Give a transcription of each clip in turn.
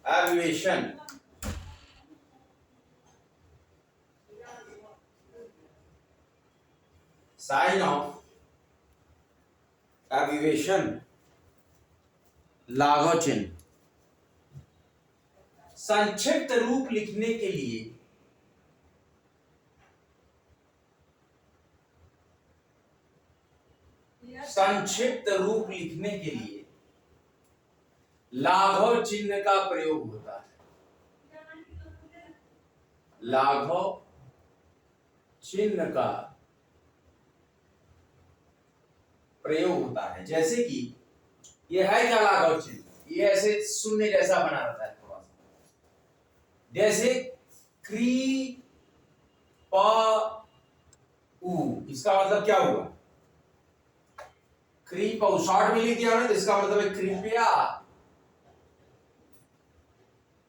Abbreviation, sign of abbreviation, लाघव चिन्ह। संक्षिप्त रूप लिखने के लिए लाघव चिन्ह का प्रयोग होता है। लाघव चिन्ह का प्रयोग होता है। जैसे कि ये है क्या लाघव चिन्ह, ये ऐसे शून्य जैसा बना रहता है थोड़ा सा, जैसे क्री प उ, इसका मतलब क्या हुआ, क्रीप और शॉर्ट में लिख दिया ना, तो इसका मतलब है कृपया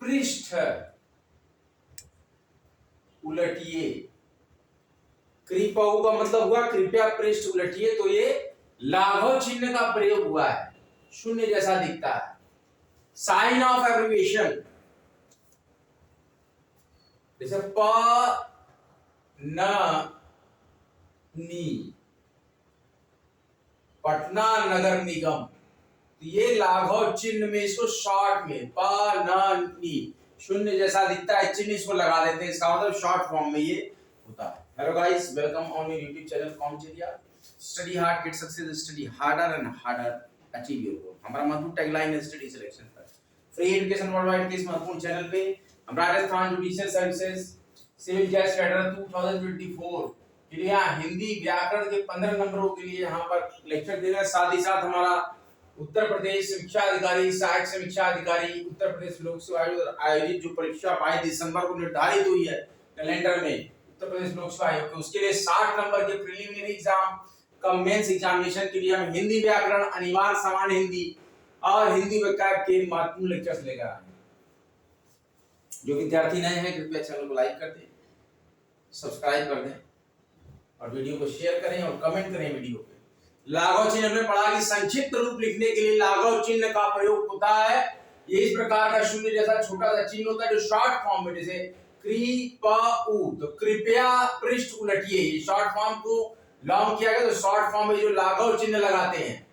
पृष्ठ उलटिए। कृपा का मतलब हुआ कृपया पृष्ठ उलटिए, तो ये लाघव चिन्ह का प्रयोग हुआ है, शून्य जैसा दिखता है। साइन ऑफ एब्रिविएशन, जैसे प न नी, पटना नगर निगम, तो ये लाघव चिन्ह में इसको शॉर्ट में प न नी शून्य जैसा दिखता है, चिन्ह इसको लगा देते हैं, इसका मतलब शॉर्ट फॉर्म में ये होता है। Hello guys, welcome on your YouTube channel कॉमचेरिया। Study hard get success, study harder and harder achieve your goal. हमारा महत्वपूर्ण टैगलाइन है स्टडी सिलेक्शन पर। फ्री एजुकेशन वर्ल्डवाइड के इस महत्वपूर्ण चैनल पे हम राजस्थान जुडिशियल सर्विसेज सिविल जज कैडर 2024 के लिए हिंदी व्याकरण के 15 नंबरों के लिए यहाँ पर लेक्चर दे रहे हैं। साथ ही साथ हमारा उत्तर प्रदेश समीक्षा अधिकारी, सहायक समीक्षा अधिकारी, उत्तर प्रदेश लोक सेवा आयोग आयोजित जो परीक्षा 22 दिसंबर को निर्धारित हुई है कैलेंडर में उत्तर प्रदेश लोक सेवा आयोग के, उसके लिए 60 नंबर के प्रीलिमिनरी एग्जाम का मेंस एग्जामिनेशन के लिए हम हिंदी व्याकरण, अनिवार्य सामान्य हिंदी और हिंदी वैकल्पिक के महत्वपूर्ण लेक्चर्स लेकर आए हैं। जो विद्यार्थी नए हैं कृपया चैनल को लाइक कर दें, सब्सक्राइब कर दें और वीडियो को शेयर करें और कमेंट करें वीडियो पे। लाघव चिन्ह हमने पढ़ा कि संक्षिप्त रूप लिखने के लिए लाघव चिन्ह का प्रयोग होता है। ये इस प्रकार का शून्य जैसा छोटा सा चिन्ह होता है जो शॉर्ट फॉर्म में, जैसे क्री प उ, तो कृपया पृष्ठ उलटिए, ये शॉर्ट फॉर्म को लॉन्ग किया गया तो शॉर्ट फॉर्म में जो लाघव चिन्ह लगाते हैं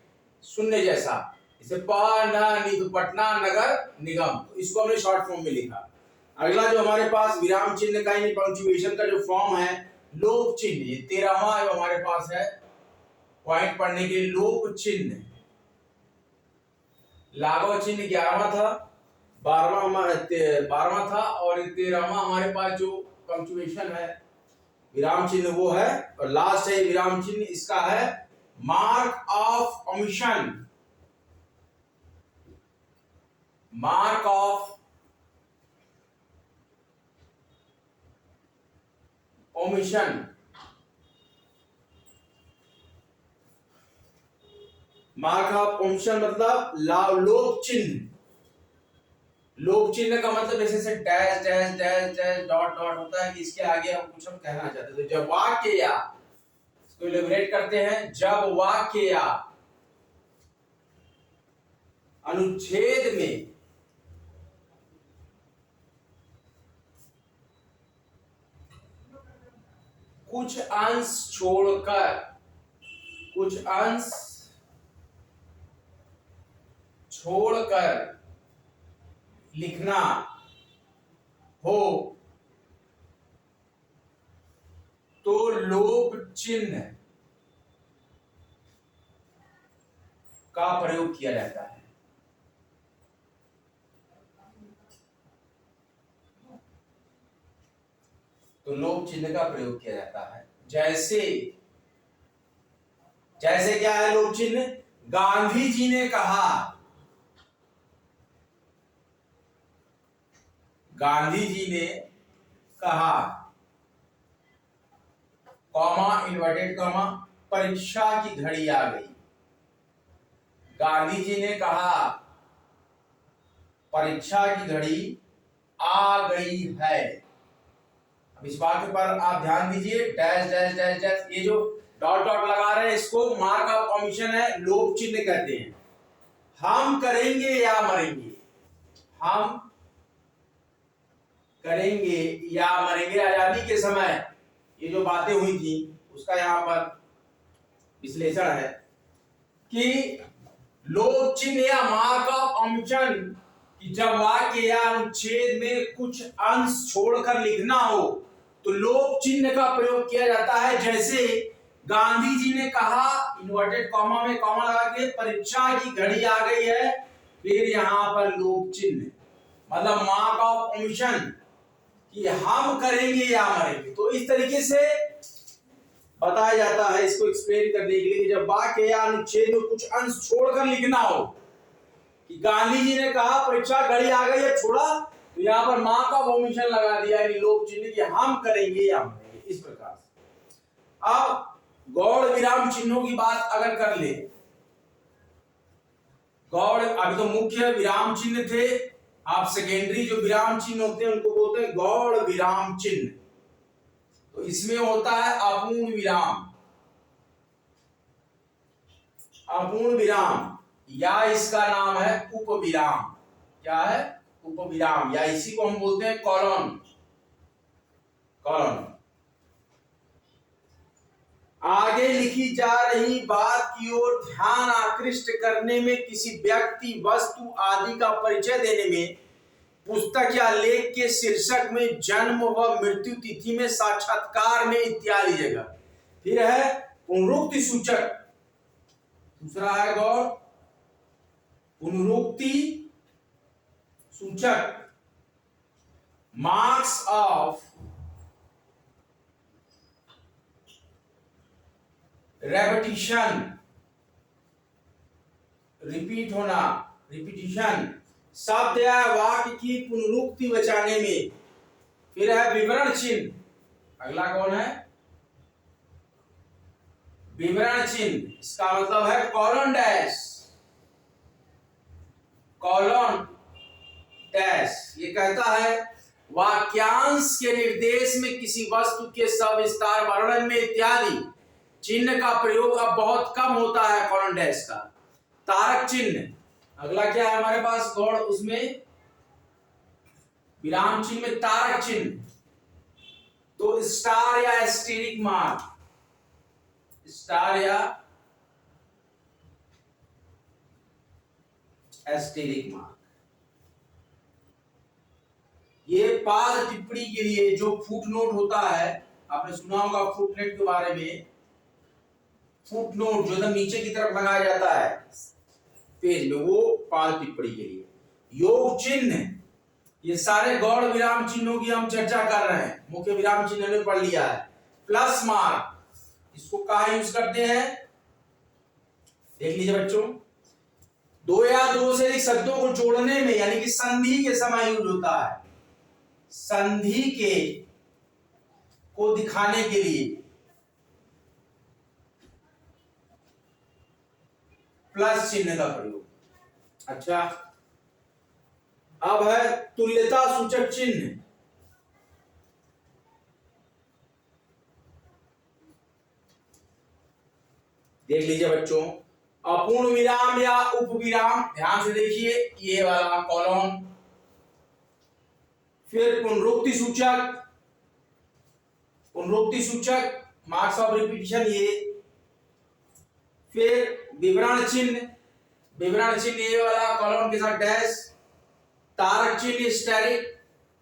शून्य जैसा, जैसे प न नी, तो पटना नगर निगम, तो इसको हमने शॉर्ट फॉर्म में लिखा। अगला जो हमारे पास विराम चिन्ह का यानी पंक्चुएशन का जो फॉर्म है, लोप चिन्ह, ये 13वां जो हमारे पास है पॉइंट पढ़ने के लिए, लोप चिन्ह। लाघव चिन्ह 11वां था, 12वां था और 13वां हमारे पास जो पंक्चुएशन है विराम चिन्ह वो है, और लास्ट है विराम चिन्ह, इसका है mark of omission. Mark of omission, mark of omission मतलब लोप चिन्ह। लोप चिन्ह का मतलब जैसे dash dash dash dash dot dot होता है कि इसके आगे हम कुछ कहना चाहते हैं, तो जब वाक्य या इसको इलैबोरेट करते हैं, जब वाक्य या अनुच्छेद में कुछ अंश छोड़कर लिखना हो तो लोप चिन्ह का प्रयोग किया जाता है। तो लोप चिन्ह का प्रयोग किया जाता है। जैसे क्या है लोप चिन्ह, गांधी जी ने कहा, गांधी जी ने कहा, कॉमा इन्वर्टेड कॉमा, परीक्षा की घड़ी आ गई। गांधी जी ने कहा परीक्षा की घड़ी आ गई है। अब इस बात पर आप ध्यान दीजिए, डैश डैश डैश डैश, ये जो डॉट डॉट लगा रहे हैं इसको मार्क ऑफ ओमिशन है, लोप चिन्ह कहते हैं। हम करेंगे या मरेंगे, हम करेंगे या मरेंगे। आजादी के समय ये जो बातें हुई थी उसका यहाँ पर विश्लेषण है कि लोग चिन्ह या महाकाव्य अंशन कि जब वाक्य या अनुच्छेद में कुछ अंश छोड़कर लिखना हो तो लोग चिन्ह का प्रयोग किया जाता है। जैसे गांधी जी ने कहा, इन्वर्टेड कॉमा में कॉमा लगा के, परीक्षा की घड़ी आ गई है, फिर यहाँ पर लोग चिन्ह मतलब महाकाव्य अंशन कि हम करेंगे या मरेंगे। तो इस तरीके से बताया जाता है इसको एक्सप्लेन करने के लिए। जब वाक्य या अनुच्छेद में कुछ अंश छोड़कर लिखना हो कि गांधी जी ने कहा परीक्षा घड़ी आ गई है, छोड़ा, तो यहाँ पर मां का वोमिशन लगा दिया, यानी लोग चिन्ह कि हम करेंगे या मरेंगे, इस प्रकार से। अब गौड़ विराम चिन्हों की बात अगर कर ले, गौड़ अभी तो मुख्य विराम चिन्ह थे, आप सेकेंडरी जो विराम चिन्ह होते हैं उनको बोलते हैं गौड़ विराम चिन्ह। तो इसमें होता है अपूर्ण विराम, अपूर्ण विराम, या इसका नाम है उपविराम। क्या है? उपविराम, या इसी को हम बोलते हैं कॉलन। कॉलन आगे लिखी जा रही बात की ओर ध्यान आकृष्ट करने में, किसी व्यक्ति, वस्तु आदि का परिचय देने में, पुस्तक या लेख के शीर्षक में, जन्म व मृत्यु तिथि में, साक्षात्कार में इत्यादि जगह। फिर है पुनरुक्ति सूचक, दूसरा है गौर पुनरुक्ति सूचक, मार्क्स ऑफ रेपिटिशन, रिपीट होना, रिपीटिशन, शब्द या वाक्य की पुनरुक्ति बचाने में। फिर है विवरण चिन्ह, अगला कौन है? विवरण चिन्ह, इसका मतलब है कॉलन डैश, कॉलन डैश। ये कहता है वाक्यांश के निर्देश में किसी वस्तु के सविस्तार वर्णन में इत्यादि चिन्ह का प्रयोग अब बहुत कम होता है, कॉलन डैश का। तारक चिन्ह, अगला क्या है हमारे पास गौड़, उसमें विराम चिन्ह में तारक चिन्ह, तो स्टार या एस्टेरिक मार्क, स्टार या एस्टेरिक मार्क। ये पाद टिप्पणी के लिए जो फुट नोट होता है, आपने सुना होगा फुटनोट के बारे में। फुट नोट जो एकदम नीचे की तरफ लगाया जाता है पेज में, वो पाद टिप्पणी के लिए। योग चिन्ह, ये सारे गौड़ विराम चिन्हों की हम चर्चा कर रहे हैं, मुख्य विराम चिन्ह ने पढ़ लिया है। प्लस मार्क, इसको कहाँ यूज करते हैं देख लीजिए बच्चों, दो या दो से अधिक शब्दों को जोड़ने में, यानी कि संधि के समय यूज होता है, संधि के को दिखाने के लिए प्लस चिन्ह का प्रयोग। अच्छा, अब है तुल्यता सूचक चिन्ह। देख लीजिए बच्चों, अपूर्ण विराम या उपविराम, ध्यान से देखिए, ये वाला कॉलम। फिर पुनरुक्ति सूचक, पुनरुक्ति सूचक, मार्क्स ऑफ रिपीटिशन, ये। फिर विवरण चिन्ह, विवरण चिन्ह ये वाला कॉलम के साथ डैश। तारक चिन्ह स्टेरिक,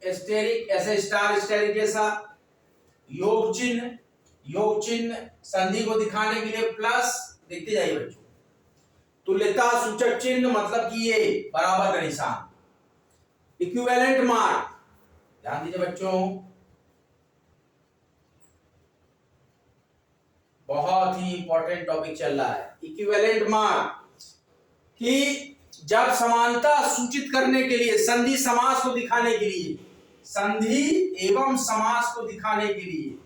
एस्टेरिक, ऐसे स्टार स्टेरिक जैसा। योग चिन्ह, योग चिन्ह संधि को दिखाने के लिए प्लस, देखते जाइए बच्चों। तुल्यता सूचक चिन्ह मतलब कि ये बराबर का निशान। इक्विवेलेंट मार्क, ध्यान दीजिए बच्चों, बहुत ही इंपॉर्टेंट टॉपिक चल रहा है। इक्विवेलेंट मार्क कि जब समानता सूचित करने के लिए, संधि समास को दिखाने के लिए, संधि एवं समास को दिखाने के लिए,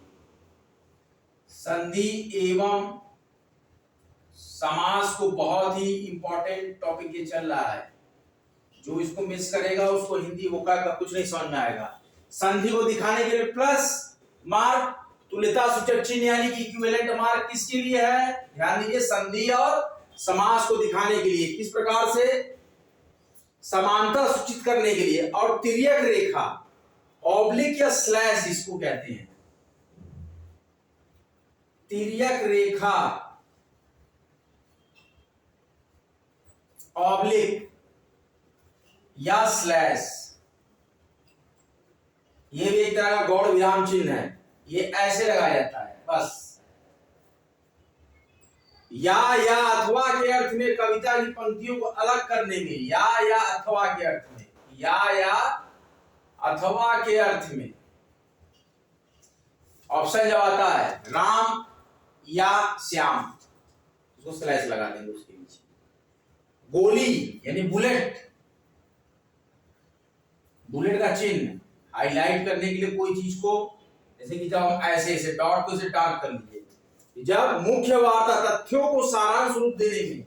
संधि एवं समास को, बहुत ही इंपॉर्टेंट टॉपिक ये चल रहा है। जो इसको मिस करेगा उसको हिंदी वोका का कुछ नहीं समझ में आएगा। संधि को दिखाने के लिए प्लस मार्क, तुल्यता सूचक चिन्ह यानी कि इक्विवेलेंट मार्क किसके लिए है? ध्यान दीजिए, संधि और समास को दिखाने के लिए। किस प्रकार से? समानता सूचित करने के लिए। और तिर्यक रेखा ऑब्लिक या स्लैश इसको कहते हैं। तिर्यक रेखा, ऑब्लिक या स्लैश, ये भी एक तरह का गौड़ विराम चिन्ह है। ये ऐसे लगाया जाता है बस। या अथवा के अर्थ में कविता की पंक्तियों को अलग करने में, या अथवा के अर्थ में, या अथवा के अर्थ में ऑप्शन जब आता है राम या श्याम, उसको स्लैश लगा देंगे उसके नीचे। गोली यानी बुलेट, बुलेट का चिन्ह हाईलाइट करने के लिए कोई चीज को, जैसे कि जब हम ऐसे डॉट को डार्क कर लीजिए, जब मुख्य वार्ता तथ्यों को सारांश रूप देने में,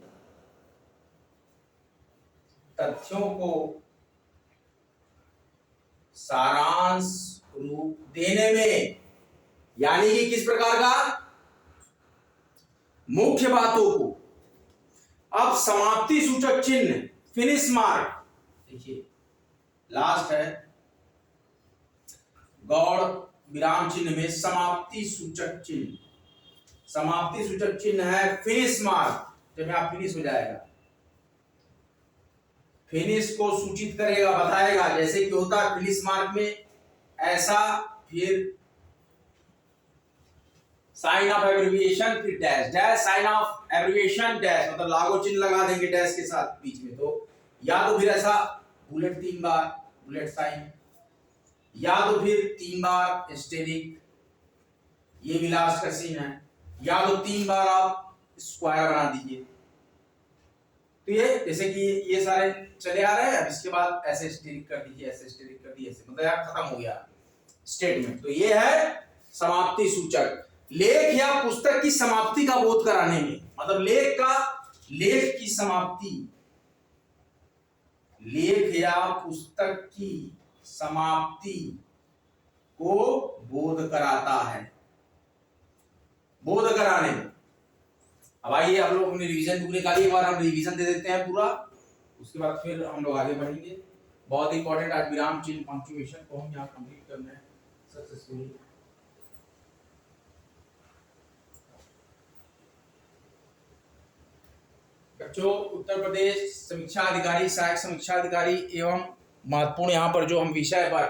तथ्यों को सारांश रूप देने में, यानी कि किस प्रकार का, मुख्य बातों को। अब समाप्ति सूचक चिन्ह फिनिश मार्क, देखिए लास्ट है गौड़ विराम चिन्ह में समाप्ति सूचक चिन्ह, समाप्ति सूचक चिन्ह है फिनिश मार्क। जब यहां फिनिश हो जाएगा, फिनिश को सूचित करेगा, बताएगा, जैसे कि होता है फिनिश मार्क में ऐसा, फिर साइन ऑफ एब्रिविएशन, फिर dash, dash sign of abbreviation dash, मतलब लागू चिन्ह लगा देंगे डैश के साथ बीच में। तो या तो फिर ऐसा बुलेट 3 बार, बुलेट साइन, या तो फिर 3 बार एस्टेरिक, ये भी लास्ट का सीन है, या तो 3 बार आप स्क्वायर बना दीजिए। तो ये जैसे कि ये सारे चले आ रहे हैं, अब इसके बाद ऐसे एस्टेरिक कर दीजिए, ऐसे एस्टेरिक कर दीजिए, ऐसे, मतलब यार खत्म हो गया स्टेटमेंट। तो ये है समाप्ति सूचक। लेख या पुस्तक की समाप्ति का बोध कराने में, मतलब लेख की समाप्ति, लेख या पुस्तक की समाप्ति को बोध कराता है, बोध कराने में। अब आइए आप लोग अपने रिवीजन बुक निकालिए, एक बार हम रिवीजन दे देते हैं पूरा, उसके बाद फिर हम लोग आगे बढ़ेंगे। बहुत इंपॉर्टेंट आज विराम चिन्ह पंक्चुएशन को हम यहाँ कंप्लीट करना है सक्सेसफुली। बच्चों, उत्तर प्रदेश समीक्षा अधिकारी, सहायक समीक्षा अधिकारी एवं महत्वपूर्ण यहाँ पर जो हम विषय पर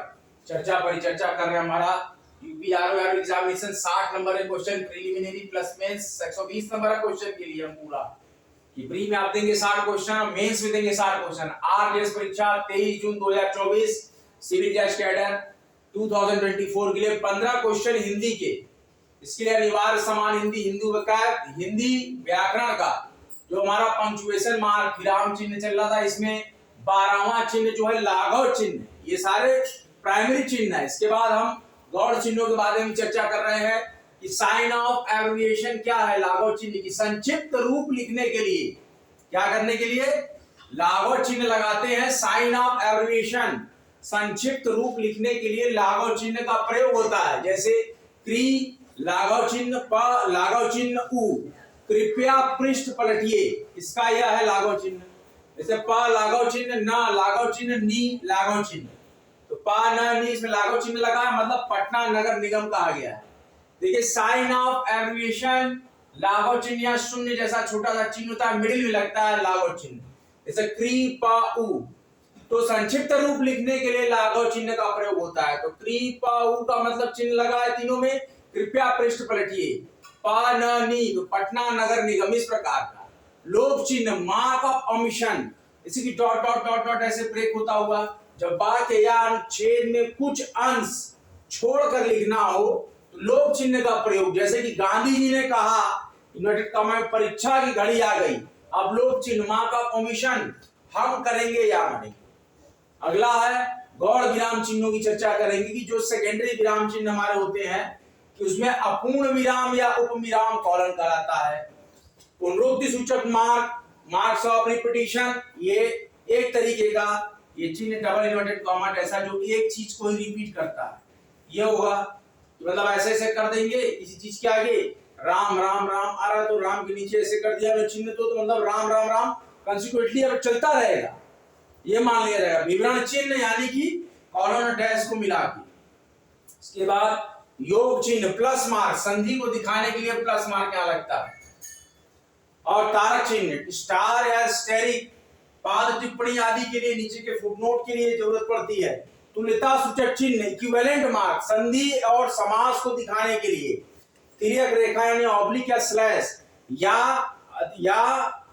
परिचर्चा कर रहे हैं, हमारा यूपीआरओ एग्जामिनेशन 60 नंबर है question, preliminary plus mains 120 number है क्वेश्चन के लिए हम पूरा, कि प्री में आप देंगे 60 क्वेश्चन, मेंस में देंगे 60 क्वेश्चन। आरडीएस परीक्षा 23 जून 2024, सिविल जज कैडर 2024 के लिए 15 क्वेश्चन हिंदी के। इसके लिए अनिवार्य समान हिंदी, हिंदी व्याकरण का जो हमारा पंक्चुएशन मार्क विराम चिन्ह चल रहा था, इसमें 12वां चिन्ह जो है लाघव चिन्ह, ये सारे प्राइमरी चिन्ह है। इसके बाद हम गौड़ चिन्हों के बारे में चर्चा कर रहे हैं कि साइन ऑफ एब्रिविएशन क्या है, लाघव चिन्ह की संक्षिप्त रूप लिखने के लिए क्या करने के लिए लाघव चिन्ह लगाते हैं। साइन ऑफ एब्रिविएशन संक्षिप्त रूप लिखने के लिए लाघव चिन्ह का प्रयोग होता है, जैसे क्री लाघव चिन्ह, प लाघव चिन्ह उ, कृपया पृष्ठ पलटिए, इसका यह है लाघव चिन्ह। जैसे प लाघव चिन्ह, न लाघव चिन्ह, नी लाघव चिन्ह, तो प न नी इसमें लाघव चिन्ह लगा है, मतलब पटना नगर निगम कहा गया है। देखिए साइन ऑफ एब्रिविएशन लाघव चिन्ह या शून्य जैसा छोटा सा चिन्ह होता है, मिडिल में लगता है लाघव चिन्ह, जैसे क्री प उ। तो संक्षिप्त रूप लिखने के लिए लाघव चिन्ह का प्रयोग होता है। तो क्री प उ का मतलब चिन्ह लगा है तीनों में, कृपया पृष्ठ पलटिए, प न नी तो पटना नगर निगम, इस प्रकार का। लोप चिन्ह मार्क ऑफ ओमिशन, इसी की डॉट डॉट डॉट डॉट ऐसे ब्रेक होता हुआ, जब वाक्य या अनुच्छेद में कुछ अंश छोड़कर लिखना हो तो लोप चिन्ह का प्रयोग, जैसे कि गांधी जी ने कहा इन्वर्टेड कॉमा में परीक्षा की घड़ी आ गई, अब लोप चिन्ह मार्क ऑफ ओमिशन हम करेंगे या मानेंगे। अगला है गौड़ विराम चिन्हों की चर्चा करेंगे कि जो सेकेंडरी विराम चिन्ह हमारे होते हैं कि उसमें अपूर्ण विराम या उपविराम कॉलन कहलाता है। पुनरुक्ति सूचक मार्क, मार्क्स ऑफ रिपीटिशन, ये एक तरीके का ये चिन्ह डबल इन्वर्टेड कॉमा ऐसा जो एक चीज को ही रिपीट करता है, ये होगा। मतलब ऐसे ऐसे कर देंगे किसी चीज के आगे, राम राम राम आ रहा है तो राम के नीचे ऐसे कर दिया चिन्ह, तो मतलब राम राम राम कंसिक्वेंटली अब चलता रहेगा, ये मान लिया जाएगा। विवरण चिन्ह यानी कि कॉलन और डैश को मिला के, इसके बाद योग चिन्ह प्लस मार्क, संधि को दिखाने के लिए प्लस मार्क यहाँ लगता है। और कारक चिन्ह स्टार या स्टेरिक पाद टिप्पणी आदि के लिए, नीचे के फुटनोट के लिए जरूरत पड़ती है। तुल्यता सूचक चिन्ह इक्विवेलेंट मार्क संधि और समास को दिखाने के लिए, तिर्यक रेखा यानी ऑब्लिक या स्लैश या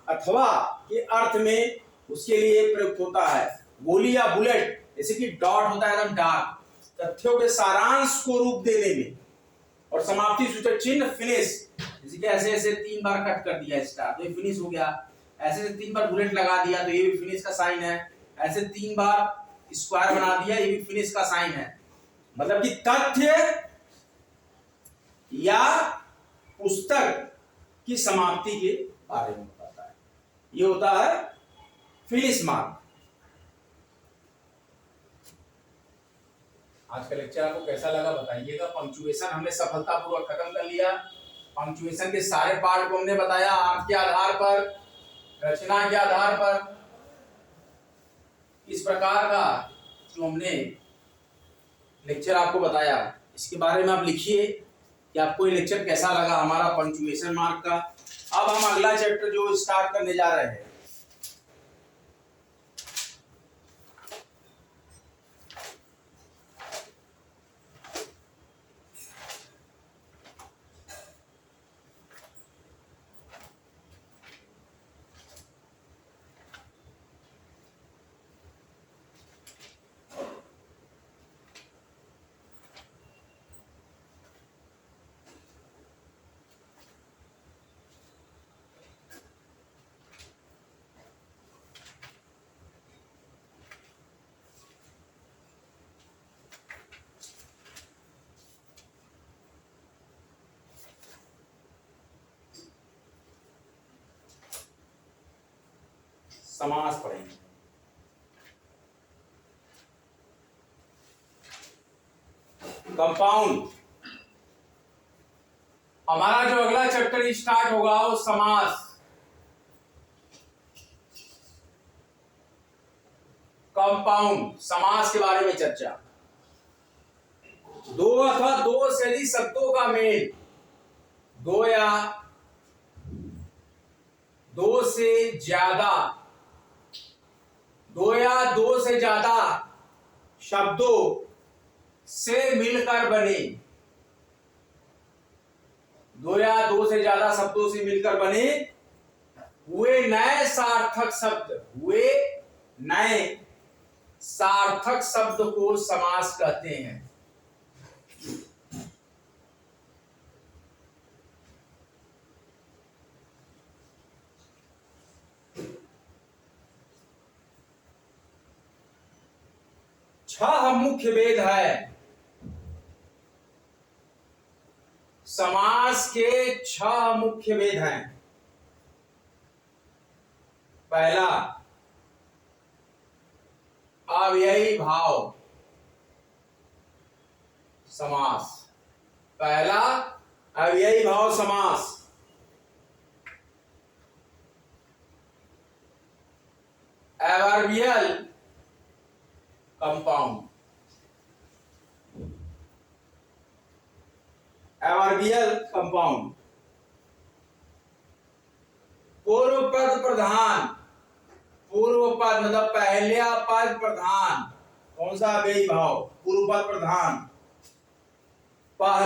अथवा के अर्थ में उसके लिए प्रयुक्त होता है। गोली या बुलेट जैसे कि डॉट होता है एकदम डार्क, तथ्यों के सारांश को रूप देने में। और समाप्ति सूचक चिन्ह फिनिश, जैसे कि ऐसे ऐसे 3 बार कट कर दिया स्टार तो ये फिनिश हो गया, ऐसे ऐसे 3 बार बुलेट लगा दिया तो ये भी फिनिश का साइन है, ऐसे 3 बार स्क्वायर बना दिया ये भी फिनिश का साइन है। मतलब कि तथ्य या पुस्तक की समाप्ति के बारे में बताता है, ये होता है फिनिश मार्क। आज का लेक्चर आपको कैसा लगा बताइएगा। पंक्चुएशन हमने सफलतापूर्वक खत्म कर लिया। पंक्चुएशन के सारे पार्ट को हमने बताया, अर्थ के आधार पर, रचना के आधार पर। इस प्रकार का जो हमने लेक्चर आपको बताया, इसके बारे में आप लिखिए कि आपको ये लेक्चर कैसा लगा हमारा पंक्चुएशन मार्क का। अब हम अगला चैप्टर जो स्टार्ट करने जा रहे हैं, समास पढ़ेंगे। कंपाउंड, हमारा जो अगला चैप्टर स्टार्ट होगा वो समास। कंपाउंड समास के बारे में चर्चा। दो अथवा दो से अधिक शब्दों का मेल, दो या दो से ज्यादा, दो या दो से ज्यादा शब्दों से मिलकर बने, दो या दो से ज्यादा शब्दों से मिलकर बने हुए नए सार्थक शब्द, हुए नए सार्थक शब्द को समास कहते हैं। छह मुख्य भेद है समास के, 6 मुख्य भेद हैं। पहला अव्ययी भाव समास, पहला अव्ययी भाव समास। Adverbial compound, adverbial compound. पूर्व पद प्रधान, पूर्व पद मतलब पहला पद प्रधान, कौन सा अव्ययी भाव? पूर्व पद प्रधान। पहला